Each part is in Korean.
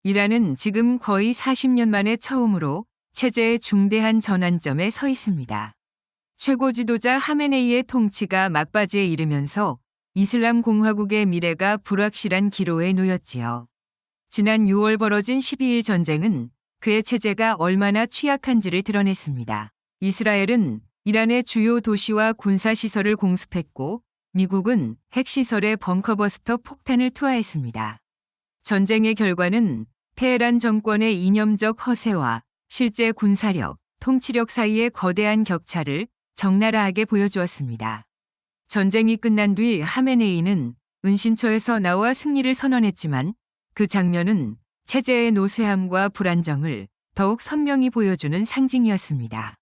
이란은 지금 거의 40년 만에 처음으로 체제의 중대한 전환점에 서 있습니다. 최고 지도자 하메네이의 통치가 막바지에 이르면서 이슬람 공화국의 미래가 불확실한 기로에 놓였지요. 지난 6월 벌어진 12일 전쟁은 그의 체제가 얼마나 취약한지를 드러냈습니다. 이스라엘은 이란의 주요 도시와 군사시설을 공습했고 미국은 핵시설에 벙커버스터 폭탄을 투하했습니다. 전쟁의 결과는 테헤란 정권의 이념적 허세와 실제 군사력, 통치력 사이의 거대한 격차를 적나라하게 보여주었습니다. 전쟁이 끝난 뒤 하메네이는 은신처에서 나와 승리를 선언했지만 그 장면은 체제의 노쇠함과 불안정을 더욱 선명히 보여주는 상징이었습니다.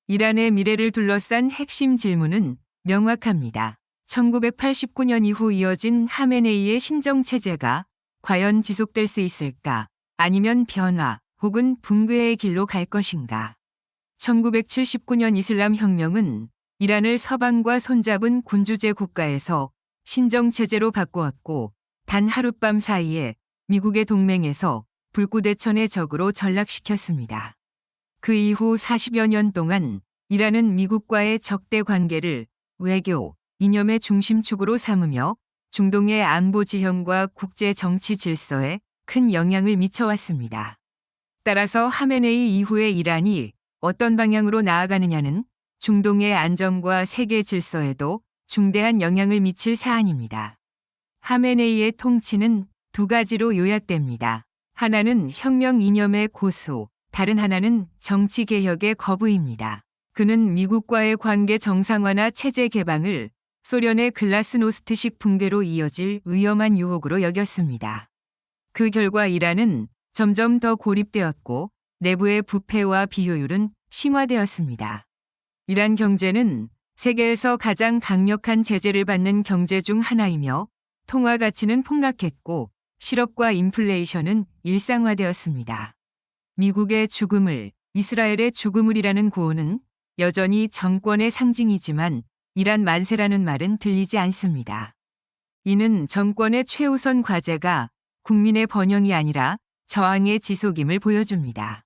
이란의 미래를 둘러싼 핵심 질문은 명확합니다. 1989년 이후 이어진 하메네이의 신정체제가 과연 지속될 수 있을까? 아니면 변화 혹은 붕괴의 길로 갈 것인가? 1979년 이슬람 혁명은 이란을 서방과 손잡은 군주제 국가에서 신정체제로 바꾸었고 단 하룻밤 사이에 미국의 동맹에서 불구대천의 적으로 전락시켰습니다. 그 이후 40여 년 동안 이란은 미국과의 적대 관계를 외교, 이념의 중심축으로 삼으며 중동의 안보 지형과 국제 정치 질서에 큰 영향을 미쳐왔습니다. 따라서 하메네이 이후의 이란이 어떤 방향으로 나아가느냐는 중동의 안정과 세계 질서에도 중대한 영향을 미칠 사안입니다. 하메네이의 통치는 두 가지로 요약됩니다. 하나는 혁명 이념의 고수, 다른 하나는 정치 개혁의 거부입니다. 그는 미국과의 관계 정상화나 체제 개방을 소련의 글라스노스트식 붕괴로 이어질 위험한 유혹으로 여겼습니다. 그 결과 이란은 점점 더 고립되었고 내부의 부패와 비효율은 심화되었습니다. 이란 경제는 세계에서 가장 강력한 제재를 받는 경제 중 하나이며 통화 가치는 폭락했고 실업과 인플레이션은 일상화되었습니다. 미국의 죽음을 이스라엘의 죽음을이라는 구호는 여전히 정권의 상징이지만 이란 만세라는 말은 들리지 않습니다. 이는 정권의 최우선 과제가 국민의 번영이 아니라 저항의 지속임을 보여줍니다.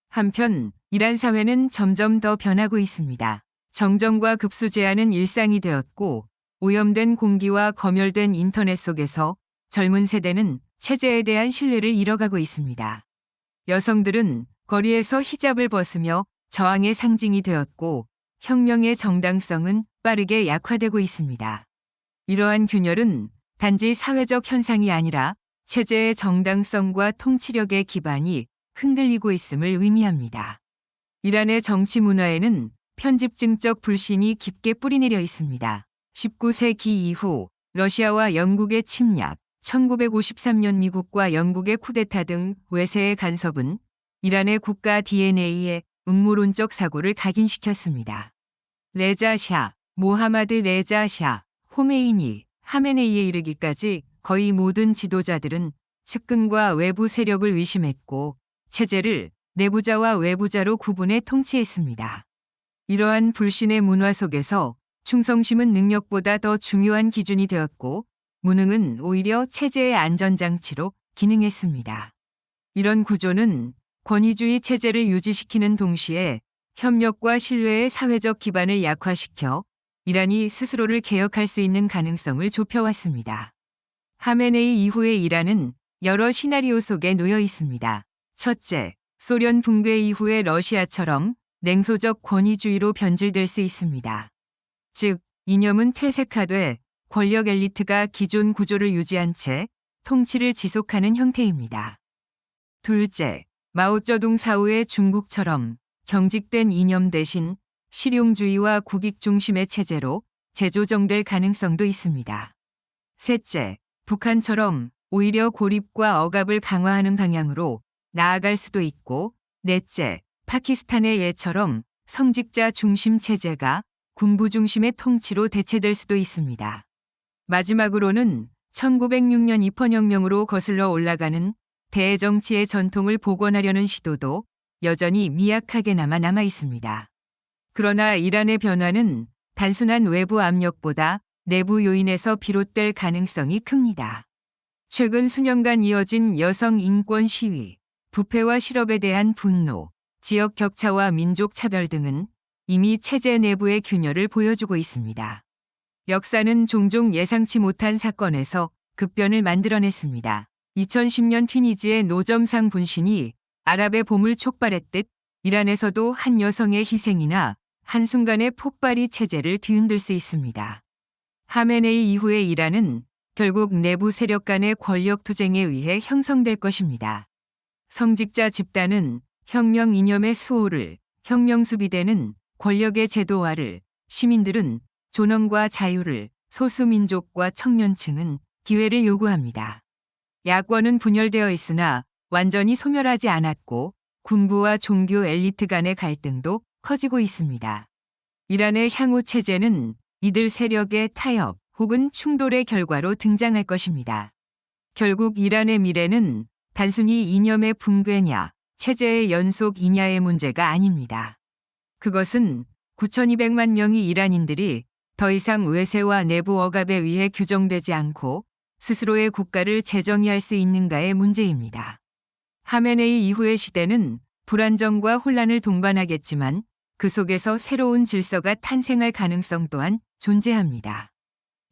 한편 이란 사회는 점점 더 변하고 있습니다. 정정과 급수 제한은 일상이 되었고 오염된 공기와 검열된 인터넷 속에서 젊은 세대는 체제에 대한 신뢰를 잃어가고 있습니다. 여성들은 거리에서 히잡을 벗으며 저항의 상징이 되었고 혁명의 정당성은 빠르게 약화되고 있습니다. 이러한 균열은 단지 사회적 현상이 아니라 체제의 정당성과 통치력의 기반이 흔들리고 있음을 의미합니다. 이란의 정치 문화에는 편집증적 불신이 깊게 뿌리내려 있습니다. 19세기 이후 러시아와 영국의 침략, 1953년 미국과 영국의 쿠데타 등 외세의 간섭은 이란의 국가 DNA에 음모론적 사고를 각인시켰습니다. 레자 샤, 모하마드 레자 샤, 호메이니, 하메네이에 이르기까지 거의 모든 지도자들은 측근과 외부 세력을 의심했고 체제를 내부자와 외부자로 구분해 통치했습니다. 이러한 불신의 문화 속에서 충성심은 능력보다 더 중요한 기준이 되었고 무능은 오히려 체제의 안전장치로 기능했습니다. 이런 구조는 권위주의 체제를 유지시키는 동시에 협력과 신뢰의 사회적 기반을 약화시켜 이란이 스스로를 개혁할 수 있는 가능성을 좁혀왔습니다. 하메네이 이후의 이란은 여러 시나리오 속에 놓여 있습니다. 첫째, 소련 붕괴 이후의 러시아처럼 냉소적 권위주의로 변질될 수 있습니다. 즉, 이념은 퇴색화돼 권력 엘리트가 기존 구조를 유지한 채 통치를 지속하는 형태입니다. 둘째, 마오쩌둥 사후의 중국처럼 경직된 이념 대신 실용주의와 국익 중심의 체제로 재조정될 가능성도 있습니다. 셋째, 북한처럼 오히려 고립과 억압을 강화하는 방향으로 나아갈 수도 있고, 넷째, 파키스탄의 예처럼 성직자 중심 체제가 군부 중심의 통치로 대체될 수도 있습니다. 마지막으로는 1906년 입헌혁명으로 거슬러 올라가는 대정치의 전통을 복원하려는 시도도 여전히 미약하게 남아 있습니다. 그러나 이란의 변화는 단순한 외부 압력보다 내부 요인에서 비롯될 가능성이 큽니다. 최근 수년간 이어진 여성 인권 시위, 부패와 실업에 대한 분노, 지역 격차와 민족 차별 등은 이미 체제 내부의 균열을 보여주고 있습니다. 역사는 종종 예상치 못한 사건에서 급변을 만들어냈습니다. 2010년 튀니지의 노점상 분신이 아랍의 봄을 촉발했듯 이란에서도 한 여성의 희생이나 한순간의 폭발이 체제를 뒤흔들 수 있습니다. 하메네이 이후의 이란은 결국 내부 세력 간의 권력 투쟁에 의해 형성될 것입니다. 성직자 집단은 혁명 이념의 수호를, 혁명 수비대는 권력의 제도화를, 시민들은 존엄과 자유를, 소수민족과 청년층은 기회를 요구합니다. 야권은 분열되어 있으나 완전히 소멸하지 않았고 군부와 종교 엘리트 간의 갈등도 커지고 있습니다. 이란의 향후 체제는 이들 세력의 타협 혹은 충돌의 결과로 등장할 것입니다. 결국 이란의 미래는 단순히 이념의 붕괴냐, 체제의 연속이냐의 문제가 아닙니다. 그것은 9,200만 명의 이란인들이 더 이상 외세와 내부 억압에 의해 규정되지 않고 스스로의 국가를 재정의할 수 있는가의 문제입니다. 하메네이 이후의 시대는 불안정과 혼란을 동반하겠지만 그 속에서 새로운 질서가 탄생할 가능성 또한 존재합니다.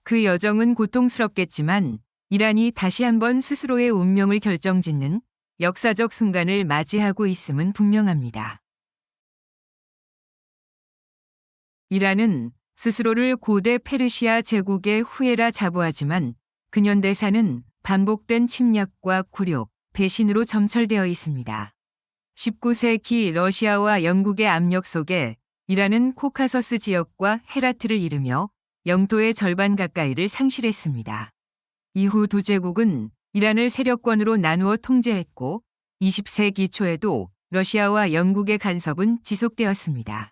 그 여정은 고통스럽겠지만 이란이 다시 한번 스스로의 운명을 결정짓는 역사적 순간을 맞이하고 있음은 분명합니다. 이란은 스스로를 고대 페르시아 제국의 후예라 자부하지만 근현대사는 반복된 침략과 굴욕, 배신으로 점철되어 있습니다. 19세기 러시아와 영국의 압력 속에 이란은 코카서스 지역과 헤라트를 잃으며 영토의 절반 가까이를 상실했습니다. 이후 두 제국은 이란을 세력권으로 나누어 통제했고 20세기 초에도 러시아와 영국의 간섭은 지속되었습니다.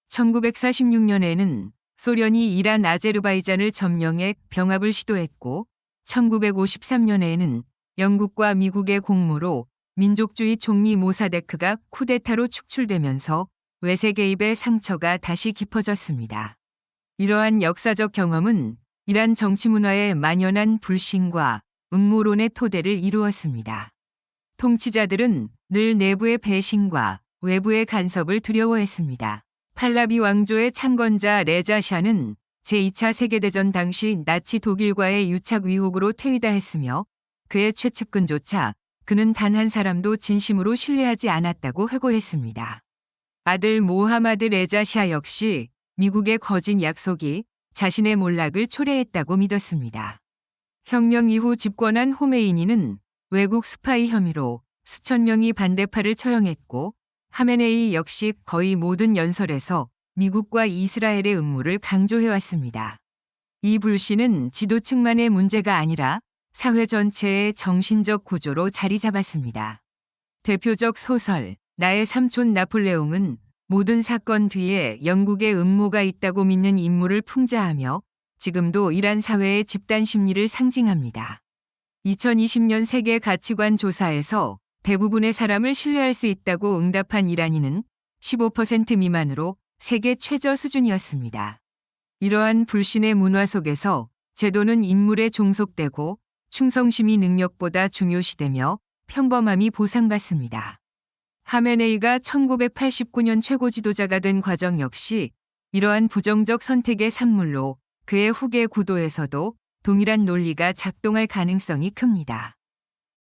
1946년에는 소련이 이란 아제르바이잔을 점령해 병합을 시도했고 1953년에는 영국과 미국의 공모로 민족주의 총리 모사데크가 쿠데타로 축출되면서 외세 개입의 상처가 다시 깊어졌습니다. 이러한 역사적 경험은 이란 정치 문화에 만연한 불신과 음모론의 토대를 이루었습니다. 통치자들은 늘 내부의 배신과 외부의 간섭을 두려워했습니다. 팔라비 왕조의 창건자 레자샤는 제2차 세계대전 당시 나치 독일과의 유착 의혹으로 퇴위다했으며 그의 최측근조차 그는 단 한 사람도 진심으로 신뢰하지 않았다고 회고했습니다. 아들 모하마드 레자샤 역시 미국의 거짓 약속이 자신의 몰락을 초래했다고 믿었습니다. 혁명 이후 집권한 호메이니는 외국 스파이 혐의로 수천 명이 반대파를 처형했고 하메네이 역시 거의 모든 연설에서 미국과 이스라엘의 음모를 강조해왔습니다. 이 불신은 지도층만의 문제가 아니라 사회 전체의 정신적 구조로 자리 잡았습니다. 대표적 소설 나의 삼촌 나폴레옹은 모든 사건 뒤에 영국의 음모가 있다고 믿는 인물을 풍자하며 지금도 이란 사회의 집단 심리를 상징합니다. 2020년 세계 가치관 조사에서 대부분의 사람을 신뢰할 수 있다고 응답한 이란인은 15% 미만으로 세계 최저 수준이었습니다. 이러한 불신의 문화 속에서 제도는 인물에 종속되고 충성심이 능력보다 중요시되며 평범함이 보상받습니다. 하메네이가 1989년 최고 지도자가 된 과정 역시 이러한 부정적 선택의 산물로 그의 후계 구도에서도 동일한 논리가 작동할 가능성이 큽니다.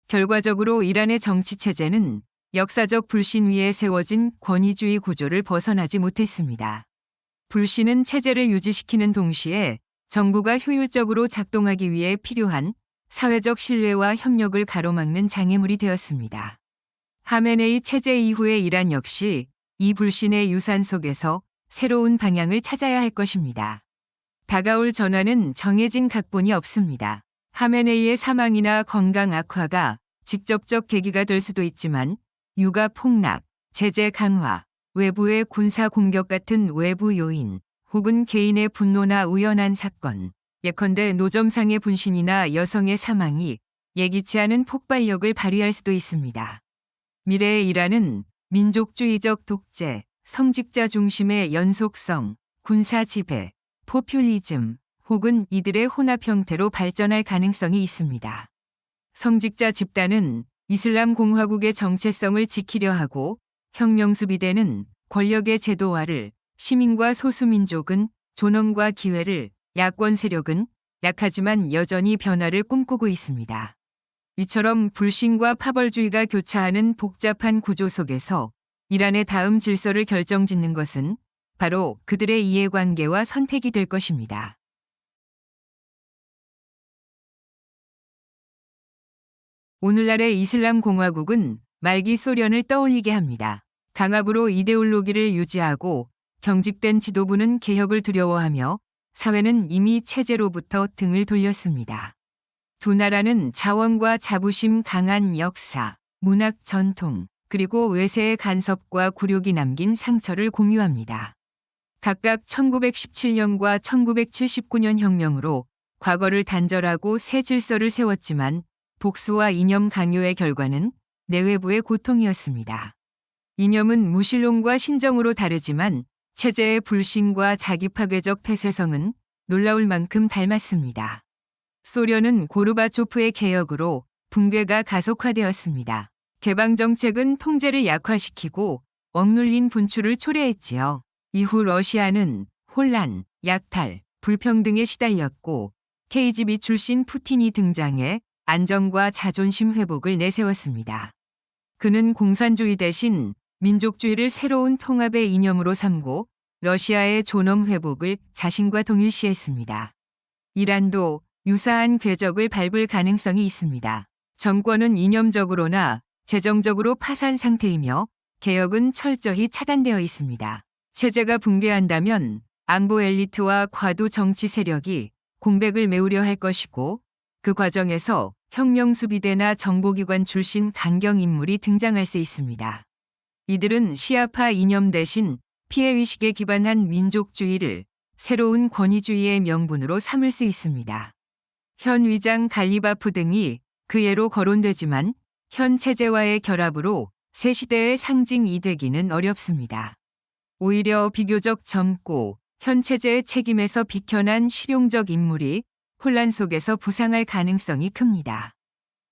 결과적으로 이란의 정치체제는 역사적 불신 위에 세워진 권위주의 구조를 벗어나지 못했습니다. 불신은 체제를 유지시키는 동시에 정부가 효율적으로 작동하기 위해 필요한 사회적 신뢰와 협력을 가로막는 장애물이 되었습니다. 하메네이 체제 이후의 이란 역시 이 불신의 유산 속에서 새로운 방향을 찾아야 할 것입니다. 다가올 전환은 정해진 각본이 없습니다. 하메네이의 사망이나 건강 악화가 직접적 계기가 될 수도 있지만 육아 폭락, 제재 강화, 외부의 군사 공격 같은 외부 요인 혹은 개인의 분노나 우연한 사건, 예컨대 노점상의 분신이나 여성의 사망이 예기치 않은 폭발력을 발휘할 수도 있습니다. 미래의 이란은 민족주의적 독재, 성직자 중심의 연속성, 군사 지배, 포퓰리즘 혹은 이들의 혼합 형태로 발전할 가능성이 있습니다. 성직자 집단은 이슬람 공화국의 정체성을 지키려 하고 혁명수비대는 권력의 제도화를, 시민과 소수민족은 존엄과 기회를, 야권 세력은 약하지만 여전히 변화를 꿈꾸고 있습니다. 이처럼 불신과 파벌주의가 교차하는 복잡한 구조 속에서 이란의 다음 질서를 결정짓는 것은 바로 그들의 이해관계와 선택이 될 것입니다. 오늘날의 이슬람 공화국은 말기 소련을 떠올리게 합니다. 강압으로 이데올로기를 유지하고 경직된 지도부는 개혁을 두려워하며 사회는 이미 체제로부터 등을 돌렸습니다. 두 나라는 자원과 자부심 강한 역사, 문학 전통, 그리고 외세의 간섭과 굴욕이 남긴 상처를 공유합니다. 각각 1917년과 1979년 혁명으로 과거를 단절하고 새 질서를 세웠지만 복수와 이념 강요의 결과는 내외부의 고통이었습니다. 이념은 무신론과 신정으로 다르지만 체제의 불신과 자기 파괴적 폐쇄성은 놀라울 만큼 닮았습니다. 소련은 고르바초프의 개혁으로 붕괴가 가속화되었습니다. 개방정책은 통제를 약화시키고 억눌린 분출을 초래했지요. 이후 러시아는 혼란, 약탈, 불평등에 시달렸고 KGB 출신 푸틴이 등장해 안정과 자존심 회복을 내세웠습니다. 그는 공산주의 대신 민족주의를 새로운 통합의 이념으로 삼고 러시아의 존엄 회복을 자신과 동일시했습니다. 이란도 유사한 궤적을 밟을 가능성이 있습니다. 정권은 이념적으로나 재정적으로 파산 상태이며 개혁은 철저히 차단되어 있습니다. 체제가 붕괴한다면 안보 엘리트와 과도 정치 세력이 공백을 메우려 할 것이고 그 과정에서 혁명수비대나 정보기관 출신 강경 인물이 등장할 수 있습니다. 이들은 시아파 이념 대신 피해의식에 기반한 민족주의를 새로운 권위주의의 명분으로 삼을 수 있습니다. 현 위장 갈리바프 등이 그 예로 거론되지만 현 체제와의 결합으로 새 시대의 상징이 되기는 어렵습니다. 오히려 비교적 젊고 현 체제의 책임에서 비켜난 실용적 인물이 혼란 속에서 부상할 가능성이 큽니다.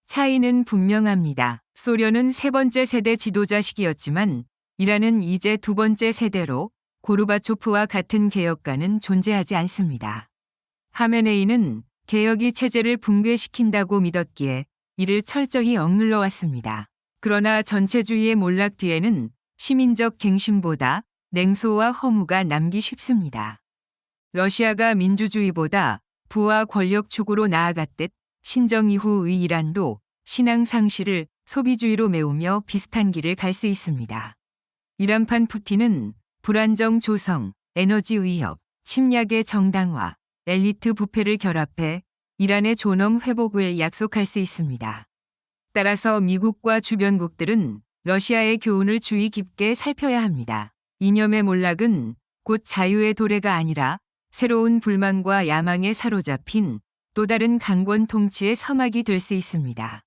차이는 분명합니다. 소련은 세 번째 세대 지도자 시기였지만 이란은 이제 두 번째 세대로 고르바초프와 같은 개혁가는 존재하지 않습니다. 하메네이는 개혁이 체제를 붕괴시킨다고 믿었기에 이를 철저히 억눌러 왔습니다. 그러나 전체주의의 몰락 뒤에는 시민적 갱신보다 냉소와 허무가 남기 쉽습니다. 러시아가 민주주의보다 부와 권력 추구로 나아갔듯 신정 이후의 이란도 신앙 상실을 소비주의로 메우며 비슷한 길을 갈 수 있습니다. 이란판 푸틴은 불안정 조성, 에너지 위협, 침략의 정당화, 엘리트 부패를 결합해 이란의 존엄 회복을 약속할 수 있습니다. 따라서 미국과 주변국들은 러시아의 교훈을 주의 깊게 살펴야 합니다. 이념의 몰락은 곧 자유의 도래가 아니라 새로운 불만과 야망에 사로잡힌 또 다른 강권 통치의 서막이 될 수 있습니다.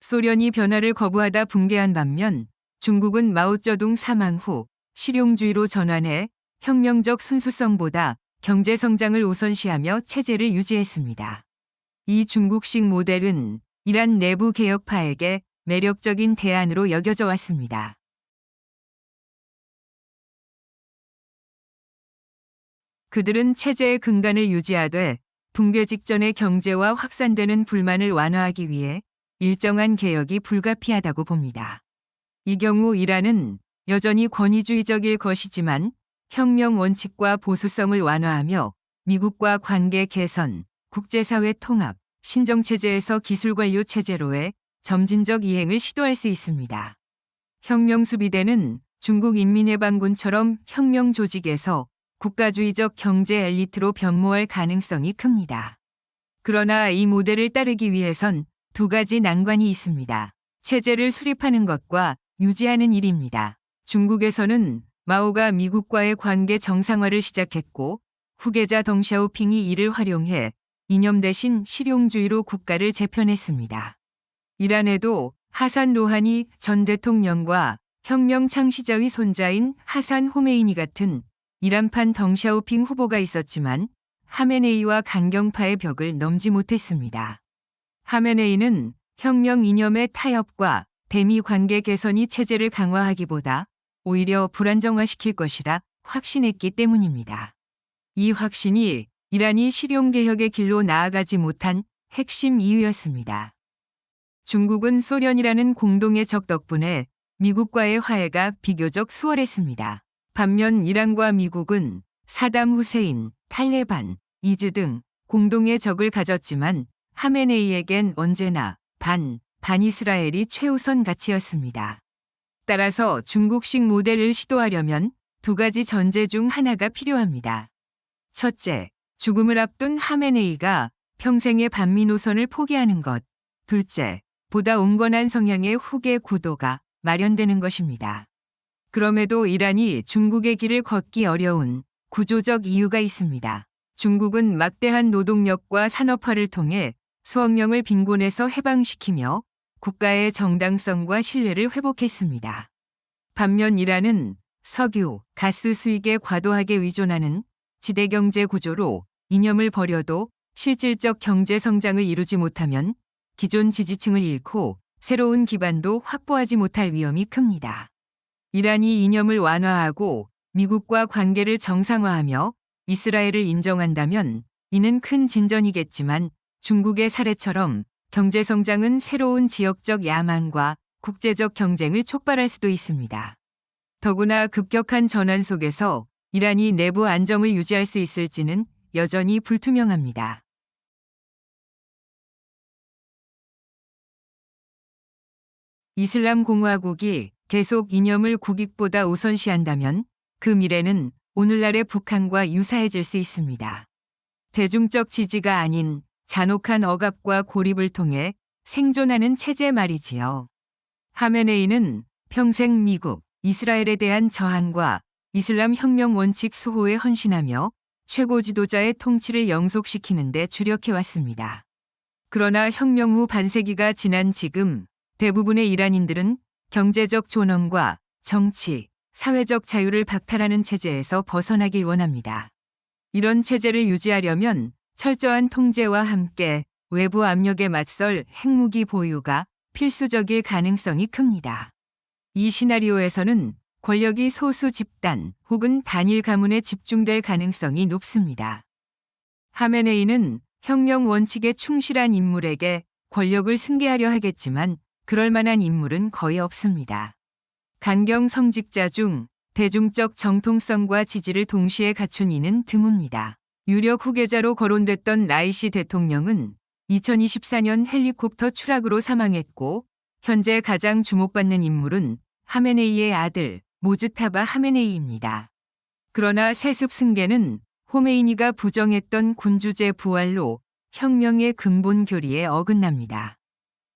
소련이 변화를 거부하다 붕괴한 반면 중국은 마오쩌둥 사망 후 실용주의로 전환해 혁명적 순수성보다 경제 성장을 우선시하며 체제를 유지했습니다. 이 중국식 모델은 이란 내부 개혁파에게 매력적인 대안으로 여겨져 왔습니다. 그들은 체제의 근간을 유지하되 붕괴 직전의 경제와 확산되는 불만을 완화하기 위해 일정한 개혁이 불가피하다고 봅니다. 이 경우 이란은 여전히 권위주의적일 것이지만 혁명 원칙과 보수성을 완화하며 미국과 관계 개선, 국제사회 통합, 신정체제에서 기술관료 체제로의 점진적 이행을 시도할 수 있습니다. 혁명수비대는 중국인민해방군처럼 혁명 조직에서 국가주의적 경제 엘리트로 변모할 가능성이 큽니다. 그러나 이 모델을 따르기 위해선 두 가지 난관이 있습니다. 체제를 수립하는 것과 유지하는 일입니다. 중국에서는 마오가 미국과의 관계 정상화를 시작했고 후계자 덩샤오핑이 이를 활용해 이념 대신 실용주의로 국가를 재편했습니다. 이란에도 하산 로하니 전 대통령과 혁명 창시자의 손자인 하산 호메이니 같은 이란판 덩샤오핑 후보가 있었지만 하메네이와 강경파의 벽을 넘지 못했습니다. 하메네이는 혁명 이념의 타협과 대미 관계 개선이 체제를 강화하기보다 오히려 불안정화시킬 것이라 확신했기 때문입니다. 이 확신이 이란이 실용개혁의 길로 나아가지 못한 핵심 이유였습니다. 중국은 소련이라는 공동의 적 덕분에 미국과의 화해가 비교적 수월했습니다. 반면 이란과 미국은 사담 후세인, 탈레반, 이즈 등 공동의 적을 가졌지만 하메네이에겐 언제나 반이스라엘이 최우선 가치였습니다. 따라서 중국식 모델을 시도하려면 두 가지 전제 중 하나가 필요합니다. 첫째, 죽음을 앞둔 하메네이가 평생의 반미 노선을 포기하는 것. 둘째, 보다 온건한 성향의 후계 구도가 마련되는 것입니다. 그럼에도 이란이 중국의 길을 걷기 어려운 구조적 이유가 있습니다. 중국은 막대한 노동력과 산업화를 통해 수억 명을 빈곤에서 해방시키며 국가의 정당성과 신뢰를 회복했습니다. 반면 이란은 석유, 가스 수익에 과도하게 의존하는 지대경제 구조로 이념을 버려도 실질적 경제 성장을 이루지 못하면 기존 지지층을 잃고 새로운 기반도 확보하지 못할 위험이 큽니다. 이란이 이념을 완화하고 미국과 관계를 정상화하며 이스라엘을 인정한다면 이는 큰 진전이겠지만 중국의 사례처럼 경제 성장은 새로운 지역적 야망과 국제적 경쟁을 촉발할 수도 있습니다. 더구나 급격한 전환 속에서 이란이 내부 안정을 유지할 수 있을지는 여전히 불투명합니다. 이슬람 공화국이 계속 이념을 국익보다 우선시한다면 그 미래는 오늘날의 북한과 유사해질 수 있습니다. 대중적 지지가 아닌 잔혹한 억압과 고립을 통해 생존하는 체제 말이지요. 하메네이는 평생 미국, 이스라엘에 대한 저항과 이슬람 혁명 원칙 수호에 헌신하며 최고 지도자의 통치를 영속시키는 데 주력해왔습니다. 그러나 혁명 후 반세기가 지난 지금 대부분의 이란인들은 경제적 존엄과 정치, 사회적 자유를 박탈하는 체제에서 벗어나길 원합니다. 이런 체제를 유지하려면 철저한 통제와 함께 외부 압력에 맞설 핵무기 보유가 필수적일 가능성이 큽니다. 이 시나리오에서는 권력이 소수 집단 혹은 단일 가문에 집중될 가능성이 높습니다. 하메네이는 혁명 원칙에 충실한 인물에게 권력을 승계하려 하겠지만 그럴 만한 인물은 거의 없습니다. 강경 성직자 중 대중적 정통성과 지지를 동시에 갖춘 이는 드뭅니다. 유력 후계자로 거론됐던 라이시 대통령은 2024년 헬리콥터 추락으로 사망했고 현재 가장 주목받는 인물은 하메네이의 아들 모즈타바 하메네이입니다. 그러나 세습 승계는 호메이니가 부정했던 군주제 부활로 혁명의 근본 교리에 어긋납니다.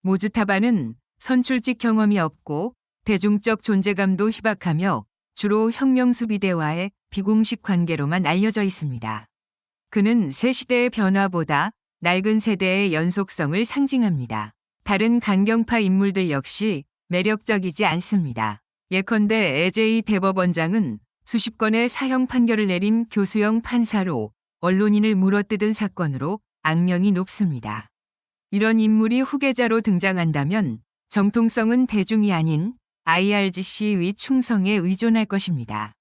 모즈타바는 선출직 경험이 없고 대중적 존재감도 희박하며 주로 혁명 수비대와의 비공식 관계로만 알려져 있습니다. 그는 새 시대의 변화보다 낡은 세대의 연속성을 상징합니다. 다른 강경파 인물들 역시 매력적이지 않습니다. 예컨대 에제이 대법원장은 수십 건의 사형 판결을 내린 교수형 판사로 언론인을 물어뜯은 사건으로 악명이 높습니다. 이런 인물이 후계자로 등장한다면 정통성은 대중이 아닌 IRGC 충성에 의존할 것입니다.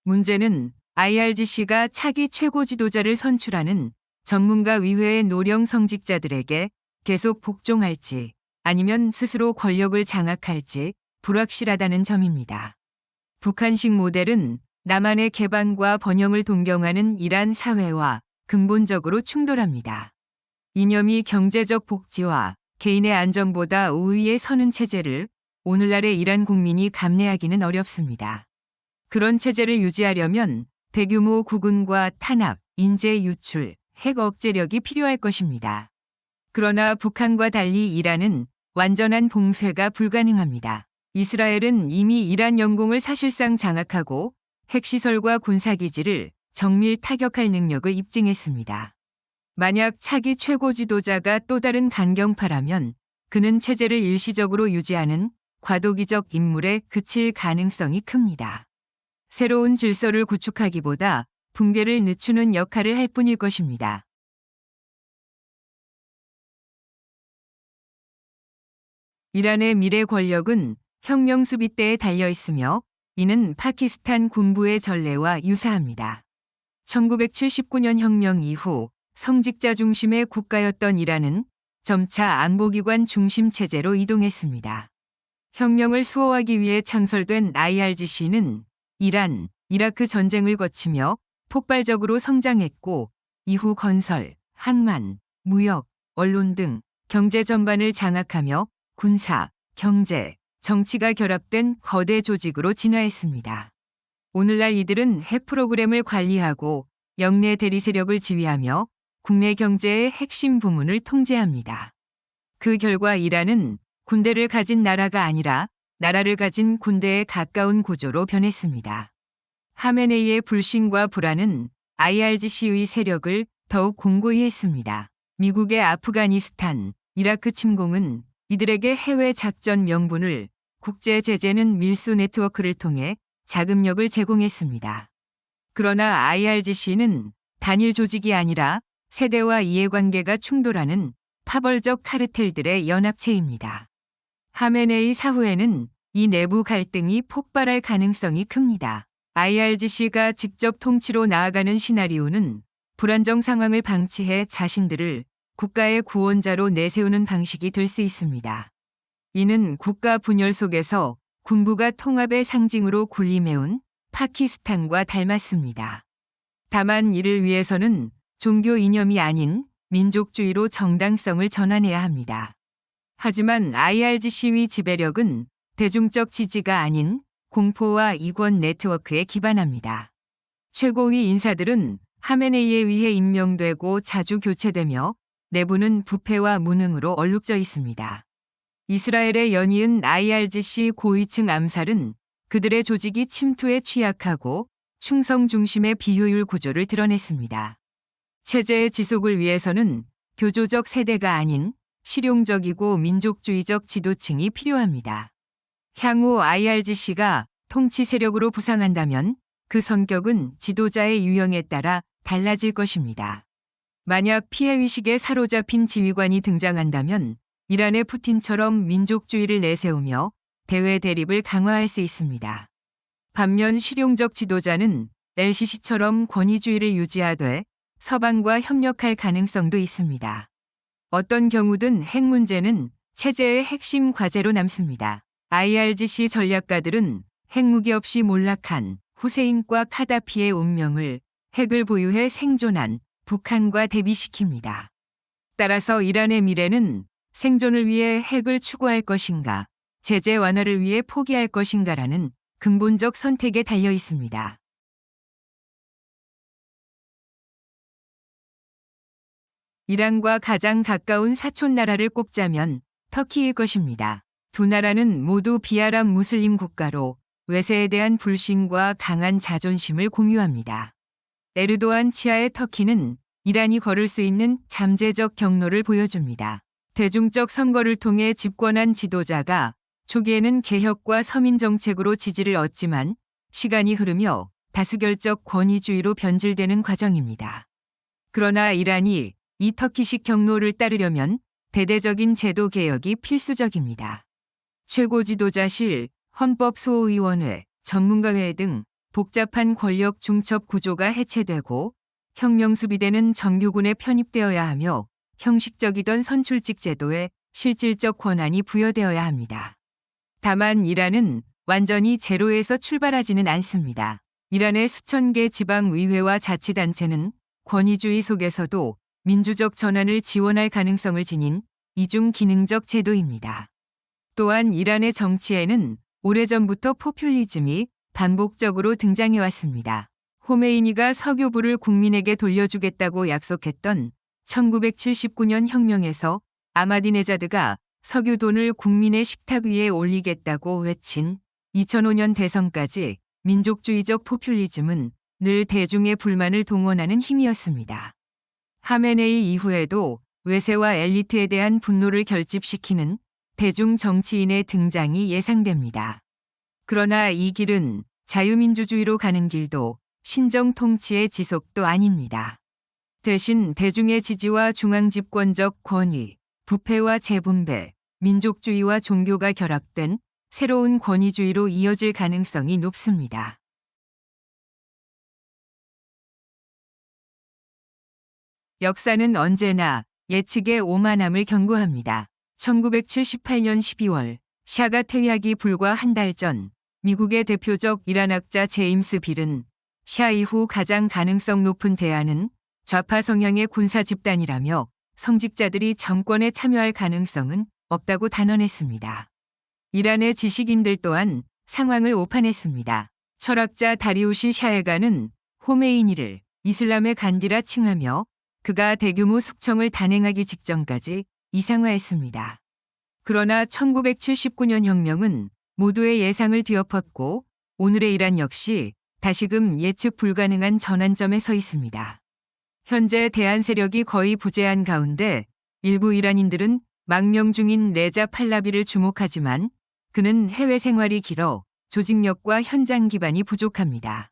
문제는 IRGC가 차기 최고 지도자를 선출하는 전문가 위회의 노령 성직자들에게 계속 복종할지 아니면 스스로 권력을 장악할지 불확실하다는 점입니다. 북한식 모델은 남한의 개방과 번영을 동경하는 이란 사회와 근본적으로 충돌합니다. 이념이 경제적 복지와 개인의 안전보다 우위에 서는 체제를 오늘날의 이란 국민이 감내하기는 어렵습니다. 그런 체제를 유지하려면 대규모 국군과 탄압, 인재 유출, 핵 억제력이 필요할 것입니다. 그러나 북한과 달리 이란은 완전한 봉쇄가 불가능합니다. 이스라엘은 이미 이란 영공을 사실상 장악하고 핵시설과 군사기지를 정밀 타격할 능력을 입증했습니다. 만약 차기 최고 지도자가 또 다른 강경파라면 그는 체제를 일시적으로 유지하는 과도기적 인물에 그칠 가능성이 큽니다. 새로운 질서를 구축하기보다 붕괴를 늦추는 역할을 할 뿐일 것입니다. 이란의 미래 권력은 혁명 수비 때에 달려 있으며 이는 파키스탄 군부의 전례와 유사합니다. 1979년 혁명 이후 성직자 중심의 국가였던 이란은 점차 안보기관 중심 체제로 이동했습니다. 혁명을 수호하기 위해 창설된 IRGC는 이란, 이라크 전쟁을 거치며 폭발적으로 성장했고 이후 건설, 항만, 무역, 언론 등 경제 전반을 장악하며 군사, 경제, 정치가 결합된 거대 조직으로 진화했습니다. 오늘날 이들은 핵 프로그램을 관리하고 영내 대리 세력을 지휘하며 국내 경제의 핵심 부문을 통제합니다. 그 결과 이란은 군대를 가진 나라가 아니라 나라를 가진 군대에 가까운 구조로 변했습니다. 하메네이의 불신과 불안은 IRGC의 세력을 더욱 공고히 했습니다. 미국의 아프가니스탄, 이라크 침공은 이들에게 해외 작전 명분을, 국제 제재는 밀수 네트워크를 통해 자금력을 제공했습니다. 그러나 IRGC는 단일 조직이 아니라 세대와 이해관계가 충돌하는 파벌적 카르텔들의 연합체입니다. 하메네이 사후에는 이 내부 갈등이 폭발할 가능성이 큽니다. IRGC가 직접 통치로 나아가는 시나리오는 불안정 상황을 방치해 자신들을 국가의 구원자로 내세우는 방식이 될 수 있습니다. 이는 국가 분열 속에서 군부가 통합의 상징으로 군림해온 파키스탄과 닮았습니다. 다만 이를 위해서는 종교 이념이 아닌 민족주의로 정당성을 전환해야 합니다. 하지만 IRGC의 지배력은 대중적 지지가 아닌 공포와 이권 네트워크에 기반합니다. 최고위 인사들은 하메네이에 의해 임명되고 자주 교체되며 내부는 부패와 무능으로 얼룩져 있습니다. 이스라엘의 연이은 IRGC 고위층 암살은 그들의 조직이 침투에 취약하고 충성 중심의 비효율 구조를 드러냈습니다. 체제의 지속을 위해서는 교조적 세대가 아닌 실용적이고 민족주의적 지도층이 필요합니다. 향후 IRGC가 통치 세력으로 부상한다면 그 성격은 지도자의 유형에 따라 달라질 것입니다. 만약 피해의식에 사로잡힌 지휘관이 등장한다면 이란의 푸틴처럼 민족주의를 내세우며 대외 대립을 강화할 수 있습니다. 반면 실용적 지도자는 LCC처럼 권위주의를 유지하되 서방과 협력할 가능성도 있습니다. 어떤 경우든 핵 문제는 체제의 핵심 과제로 남습니다. IRGC 전략가들은 핵무기 없이 몰락한 후세인과 카다피의 운명을 핵을 보유해 생존한 북한과 대비시킵니다. 따라서 이란의 미래는 생존을 위해 핵을 추구할 것인가, 제재 완화를 위해 포기할 것인가라는 근본적 선택에 달려 있습니다. 이란과 가장 가까운 사촌 나라를 꼽자면 터키일 것입니다. 두 나라는 모두 비아랍 무슬림 국가로 외세에 대한 불신과 강한 자존심을 공유합니다. 에르도안 치하의 터키는 이란이 걸을 수 있는 잠재적 경로를 보여줍니다. 대중적 선거를 통해 집권한 지도자가 초기에는 개혁과 서민 정책으로 지지를 얻지만 시간이 흐르며 다수결적 권위주의로 변질되는 과정입니다. 그러나 이란이 이 터키식 경로를 따르려면 대대적인 제도 개혁이 필수적입니다. 최고 지도자실, 헌법수호위원회, 전문가회의 등 복잡한 권력 중첩 구조가 해체되고 혁명수비대는 정규군에 편입되어야 하며 형식적이던 선출직 제도에 실질적 권한이 부여되어야 합니다. 다만 이란은 완전히 제로에서 출발하지는 않습니다. 이란의 수천 개 지방의회와 자치단체는 권위주의 속에서도 민주적 전환을 지원할 가능성을 지닌 이중 기능적 제도입니다. 또한 이란의 정치에는 오래전부터 포퓰리즘이 반복적으로 등장해왔습니다. 호메이니가 석유부를 국민에게 돌려주겠다고 약속했던 1979년 혁명에서 아마디네자드가 석유 돈을 국민의 식탁 위에 올리겠다고 외친 2005년 대선까지 민족주의적 포퓰리즘은 늘 대중의 불만을 동원하는 힘이었습니다. 하메네이 이후에도 외세와 엘리트에 대한 분노를 결집시키는 대중 정치인의 등장이 예상됩니다. 그러나 이 길은 자유민주주의로 가는 길도 신정 통치의 지속도 아닙니다. 대신 대중의 지지와 중앙집권적 권위, 부패와 재분배, 민족주의와 종교가 결합된 새로운 권위주의로 이어질 가능성이 높습니다. 역사는 언제나 예측의 오만함을 경고합니다. 1978년 12월 샤가 퇴위하기 불과 한 달 전 미국의 대표적 이란학자 제임스 빌은 샤 이후 가장 가능성 높은 대안은 좌파 성향의 군사 집단이라며 성직자들이 정권에 참여할 가능성은 없다고 단언했습니다. 이란의 지식인들 또한 상황을 오판했습니다. 철학자 다리우시 샤에가는 호메이니를 이슬람의 간디라 칭하며 그가 대규모 숙청을 단행하기 직전까지 이상화했습니다. 그러나 1979년 혁명은 모두의 예상을 뒤엎었고 오늘의 이란 역시 다시금 예측 불가능한 전환점에 서 있습니다. 현재 대안 세력이 거의 부재한 가운데 일부 이란인들은 망명 중인 레자 팔라비를 주목하지만 그는 해외 생활이 길어 조직력과 현장 기반이 부족합니다.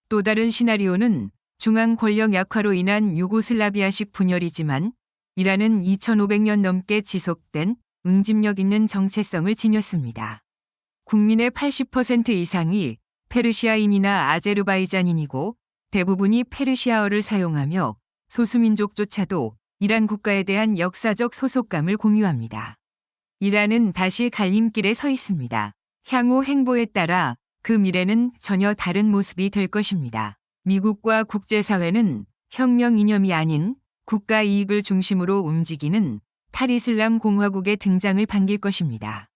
또 다른 시나리오는 중앙 권력 약화로 인한 유고슬라비아식 분열이지만 이란은 2500년 넘게 지속된 응집력 있는 정체성을 지녔습니다. 국민의 80% 이상이 페르시아인이나 아제르바이잔인이고 대부분이 페르시아어를 사용하며 소수민족조차도 이란 국가에 대한 역사적 소속감을 공유합니다. 이란은 다시 갈림길에 서 있습니다. 향후 행보에 따라 그 미래는 전혀 다른 모습이 될 것입니다. 미국과 국제사회는 혁명 이념이 아닌 국가 이익을 중심으로 움직이는 탈이슬람 공화국의 등장을 반길 것입니다.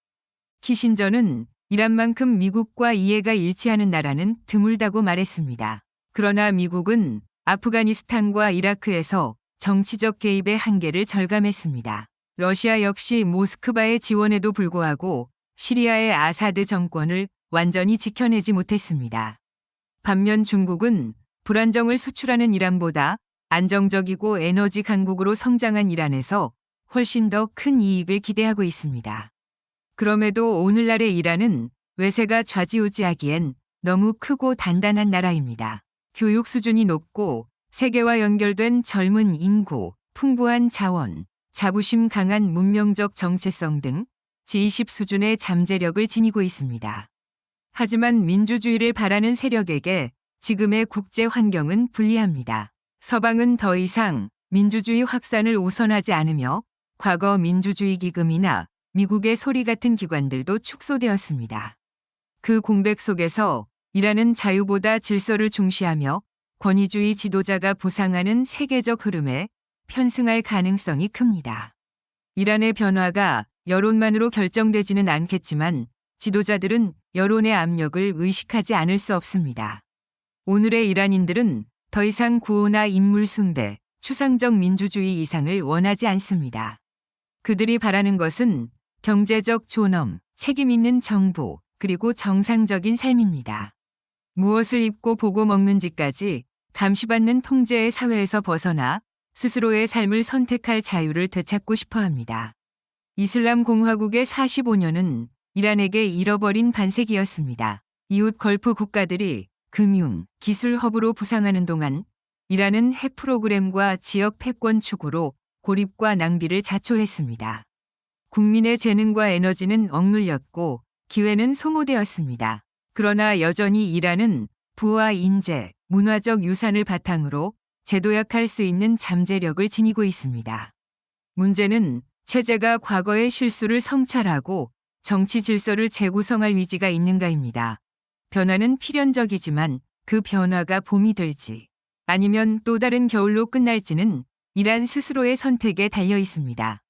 키신저는 이란만큼 미국과 이해가 일치하는 나라는 드물다고 말했습니다. 그러나 미국은 아프가니스탄과 이라크에서 정치적 개입의 한계를 절감했습니다. 러시아 역시 모스크바의 지원에도 불구하고 시리아의 아사드 정권을 완전히 지켜내지 못했습니다. 반면 중국은 불안정을 수출하는 이란보다 안정적이고 에너지 강국으로 성장한 이란에서 훨씬 더 큰 이익을 기대하고 있습니다. 그럼에도 오늘날의 이란은 외세가 좌지우지하기엔 너무 크고 단단한 나라입니다. 교육 수준이 높고 세계와 연결된 젊은 인구, 풍부한 자원, 자부심 강한 문명적 정체성 등 G20 수준의 잠재력을 지니고 있습니다. 하지만 민주주의를 바라는 세력에게 지금의 국제 환경은 불리합니다. 서방은 더 이상 민주주의 확산을 우선하지 않으며 과거 민주주의 기금이나 미국의 소리 같은 기관들도 축소되었습니다. 그 공백 속에서 이란은 자유보다 질서를 중시하며 권위주의 지도자가 부상하는 세계적 흐름에 편승할 가능성이 큽니다. 이란의 변화가 여론만으로 결정되지는 않겠지만 지도자들은 여론의 압력을 의식하지 않을 수 없습니다. 오늘의 이란인들은 더 이상 구호나 인물 숭배, 추상적 민주주의 이상을 원하지 않습니다. 그들이 바라는 것은 경제적 존엄, 책임 있는 정부, 그리고 정상적인 삶입니다. 무엇을 입고 보고 먹는지까지 감시받는 통제의 사회에서 벗어나 스스로의 삶을 선택할 자유를 되찾고 싶어 합니다. 이슬람 공화국의 45년은 이란에게 잃어버린 반세기였습니다. 이웃 걸프 국가들이 금융, 기술 허브로 부상하는 동안 이란은 핵 프로그램과 지역 패권 추구로 고립과 낭비를 자초했습니다. 국민의 재능과 에너지는 억눌렸고 기회는 소모되었습니다. 그러나 여전히 이란은 부와 인재, 문화적 유산을 바탕으로 재도약할 수 있는 잠재력을 지니고 있습니다. 문제는 체제가 과거의 실수를 성찰하고 정치 질서를 재구성할 위기가 있는가입니다. 변화는 필연적이지만 그 변화가 봄이 될지 아니면 또 다른 겨울로 끝날지는 이란 스스로의 선택에 달려 있습니다.